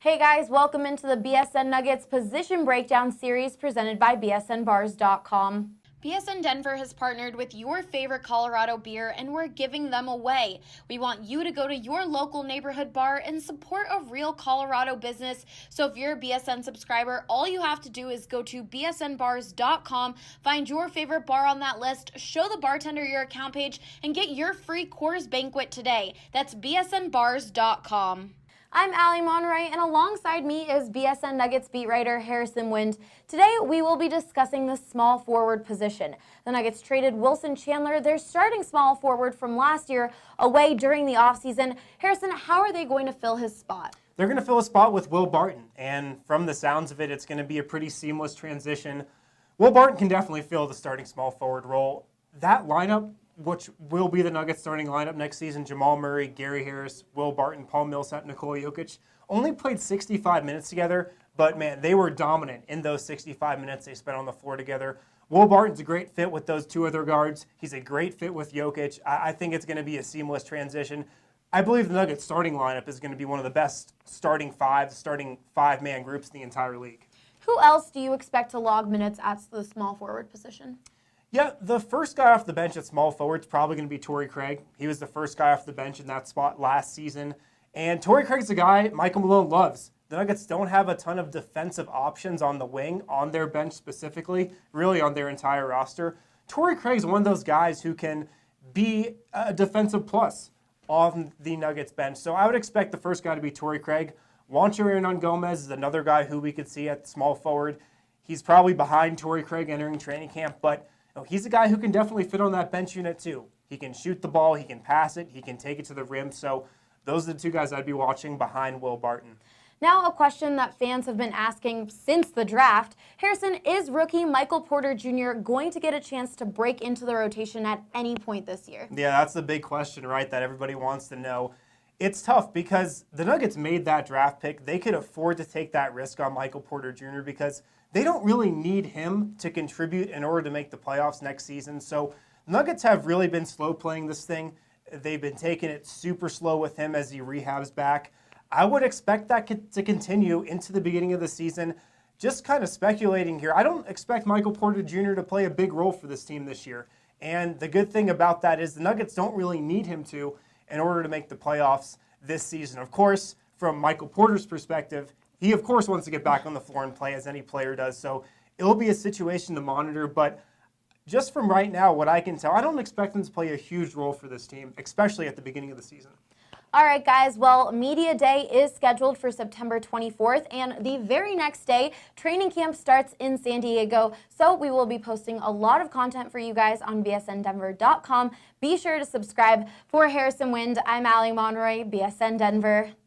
Hey guys, welcome into the BSN Nuggets position breakdown series presented by bsnbars.com. BSN Denver has partnered with your favorite Colorado beer and we're giving them away. We want you to go to your local neighborhood bar and support a real Colorado business. So if you're a BSN subscriber, all you have to do is go to bsnbars.com, find your favorite bar on that list, show the bartender your account page, and get your free Coors Banquet today. That's bsnbars.com. I'm Allie Monroy, and alongside me is BSN Nuggets beat writer Harrison Wind. Today, we will be discussing the small forward position. The Nuggets traded Wilson Chandler, their starting small forward from last year, away during the offseason. Harrison, how are they going to fill his spot? They're going to fill a spot with Will Barton, and from the sounds of it, it's going to be a pretty seamless transition. Will Barton can definitely fill the starting small forward role. That lineup, which will be the Nuggets starting lineup next season, Jamal Murray, Gary Harris, Will Barton, Paul Millsap, Nikola Jokic, only played 65 minutes together, but man, they were dominant in those 65 minutes they spent on the floor together. Will Barton's a great fit with those two other guards. He's a great fit with Jokic. I think it's going to be a seamless transition. I believe the Nuggets starting lineup is going to be one of the best starting five-man groups in the entire league. Who else do you expect to log minutes at the small forward position? Yeah, the first guy off the bench at small forward is probably going to be Torrey Craig. He was the first guy off the bench in that spot last season. And Torrey Craig's a guy Michael Malone loves. The Nuggets don't have a ton of defensive options on the wing, on their bench specifically, really on their entire roster. Torrey Craig's one of those guys who can be a defensive plus on the Nuggets bench. So I would expect the first guy to be Torrey Craig. Juancho Hernan-Gomez is another guy who we could see at small forward. He's probably behind Torrey Craig entering training camp, but he's a guy who can definitely fit on that bench unit too. He can shoot the ball, he can pass it, he can take it to the rim. So those are the two guys I'd be watching behind Will Barton. Now a question that fans have been asking since the draft. Harrison, is rookie Michael Porter Jr. going to get a chance to break into the rotation at any point this year? Yeah, that's the big question, right, that everybody wants to know. It's tough because the Nuggets made that draft pick. They could afford to take that risk on Michael Porter Jr. because they don't really need him to contribute in order to make the playoffs next season. So Nuggets have really been slow playing this thing. They've been taking it super slow with him as he rehabs back. I would expect that to continue into the beginning of the season. Just kind of speculating here, I don't expect Michael Porter Jr. to play a big role for this team this year. And the good thing about that is the Nuggets don't really need him to in order to make the playoffs this season. Of course, from Michael Porter's perspective, he, of course, wants to get back on the floor and play as any player does. So it'll be a situation to monitor. But just from right now, what I can tell, I don't expect him to play a huge role for this team, especially at the beginning of the season. All right, guys. Well, Media Day is scheduled for September 24th, and the very next day, training camp starts in San Diego. So we will be posting a lot of content for you guys on bsndenver.com. Be sure to subscribe. For Harrison Wind, I'm Allie Monroy, BSN Denver.